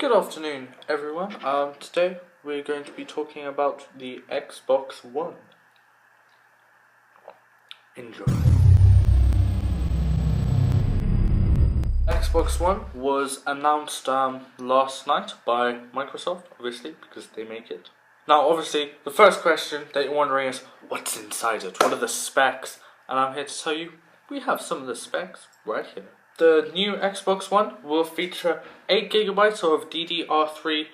Good afternoon, everyone. Today we're going to be talking about the Xbox One. Enjoy. Xbox One was announced last night by Microsoft, obviously, because they make it. Now, obviously, the first question that you're wondering is, what's inside it? What are the specs? And I'm here to tell you, we have some of the specs right here. The new Xbox One will feature 8GB of DDR3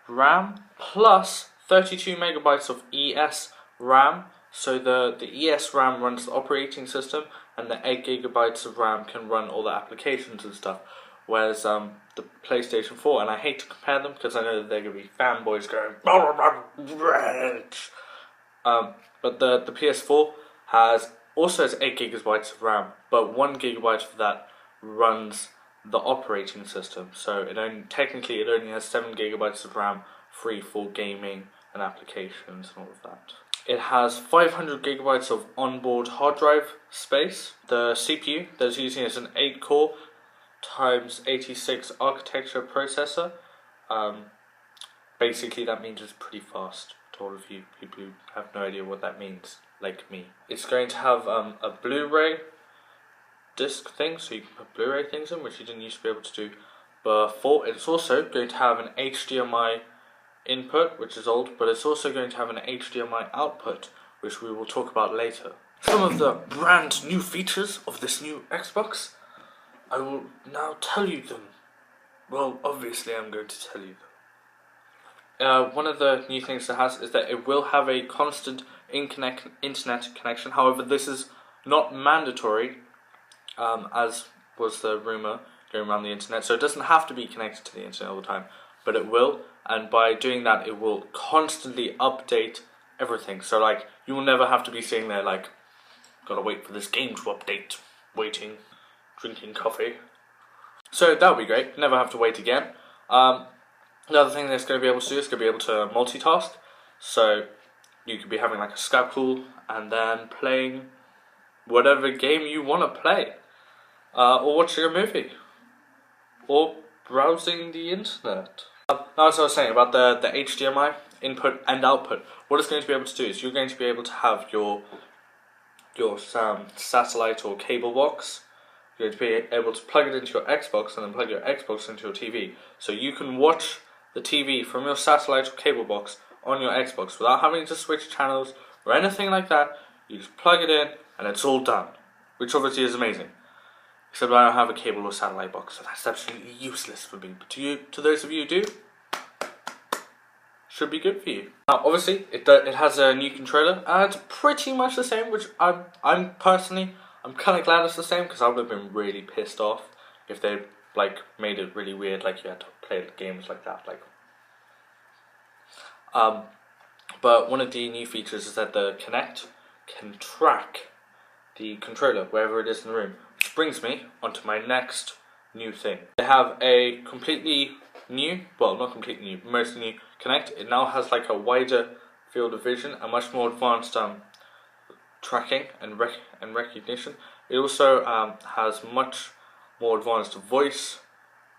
RAM plus 32MB of ES RAM. So the ES RAM runs the operating system, and the 8GB of RAM can run all the applications and stuff. Whereas the PlayStation 4, and I hate to compare them because I know that they're going to be fanboys going but the PS4 also has 8GB of RAM, but 1GB of that runs the operating system. So it only has 7GB of RAM free for gaming and applications and all of that. It has 500GB of onboard hard drive space. The CPU that's using is an 8-core times 86 architecture processor. Basically that means it's pretty fast to all of you people who have no idea what that means, like me. It's going to have a Blu-ray disc thing, so you can put Blu-ray things in, which you didn't used to be able to do before. It's also going to have an HDMI input, which is old, but it's also going to have an HDMI output, which we will talk about later. Some of the brand new features of this new Xbox, I will now tell you them. Well, obviously I'm going to tell you them. One of the new things it has is that it will have a constant internet connection. However, this is not mandatory, as was the rumour going around the internet. So it doesn't have to be connected to the internet all the time, but it will. And by doing that, it will constantly update everything. So like, you will never have to be sitting there like, gotta wait for this game to update, waiting, drinking coffee. So that would be great. Never have to wait again. Another thing that it's going to be able to do is going to be able to multitask. So you could be having like a Skype call and then playing whatever game you want to play, or watching a movie, or browsing the internet. Now, as I was saying about the HDMI input and output, what it's going to be able to do is you're going to be able to have your satellite or cable box. You're going to be able to plug it into your Xbox and then plug your Xbox into your TV. So you can watch the TV from your satellite or cable box on your Xbox without having to switch channels or anything like that. You just plug it in and it's all done, which obviously is amazing. Except I don't have a cable or satellite box, so that's absolutely useless for me. But to those of you who do, should be good for you. Now, obviously, it has a new controller, and it's pretty much the same. Which I'm personally kind of glad it's the same, because I would have been really pissed off if they like made it really weird, like you had to play the games like that, like. But one of the new features is that the Kinect can track the controller wherever it is in the room. Which brings me onto my next new thing. They have a completely new, well, not completely new, but mostly new Kinect. It now has like a wider field of vision, a much more advanced tracking and recognition. It also has much more advanced voice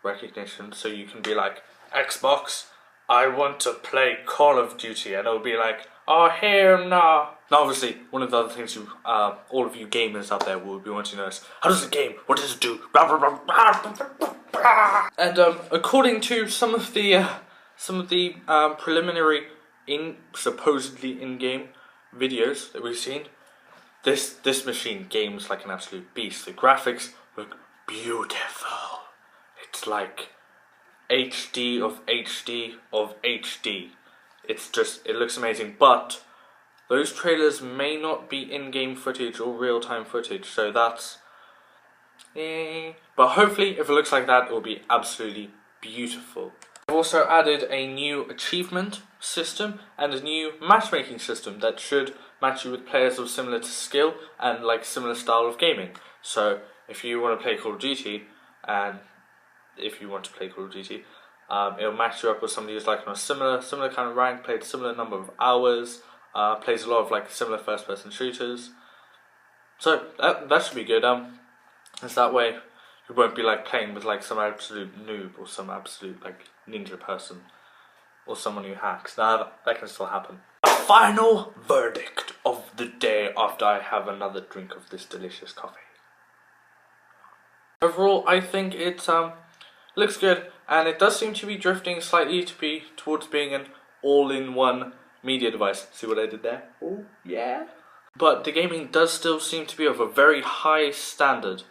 recognition, so you can be like, Xbox, I want to play Call of Duty, and it'll be like, oh, here now. Now, obviously, one of the other things all of you gamers out there will be wanting to know is, how does it game? What does it do? And according to some of the preliminary supposedly in-game videos that we've seen, this machine games like an absolute beast. The graphics look beautiful. It's like HD of HD of HD. It looks amazing, but those trailers may not be in-game footage or real-time footage, so that's but hopefully, if it looks like that, it will be absolutely beautiful. I've also added a new achievement system and a new matchmaking system that should match you with players of similar skill and like similar style of gaming. So if you want to play Call of Duty, it'll match you up with somebody who's like on a similar kind of rank, played a similar number of hours, plays a lot of like similar first-person shooters. So that should be good. It's that way You won't be like playing with like some absolute noob or some absolute like ninja person or someone who hacks. Now that can still happen. A final verdict of the day after I have another drink of this delicious coffee. Overall, I think it looks good, and it does seem to be drifting slightly towards being an all-in-one media device. See what I did there? Oh yeah. But the gaming does still seem to be of a very high standard.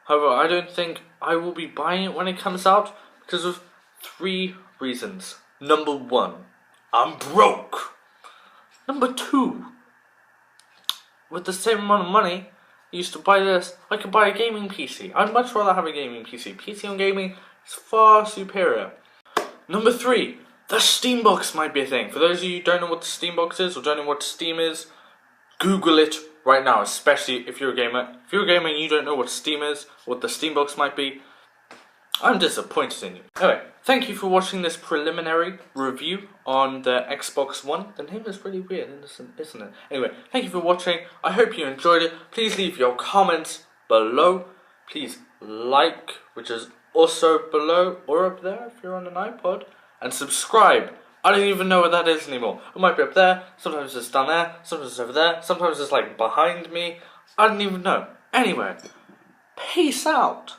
However, I don't think I will be buying it when it comes out because of 3 reasons. Number 1, I'm broke. Number 2, with the same amount of money I used to buy this, I could buy a gaming PC. I'd much rather have a gaming PC. PC on gaming is far superior. Number 3, the Steambox might be a thing. For those of you who don't know what the Steambox is or don't know what Steam is, Google it right now, especially if you're a gamer. If you're a gamer and you don't know what Steam is, what the Steambox might be, I'm disappointed in you. Anyway, thank you for watching this preliminary review on the Xbox One. The name is really weird, isn't it? Anyway, thank you for watching. I hope you enjoyed it. Please leave your comments below. Please like, which is also below or up there if you're on an iPod. And subscribe. I don't even know what that is anymore. It might be up there, sometimes it's down there, sometimes it's over there, sometimes it's like behind me. I don't even know. Anyway, peace out.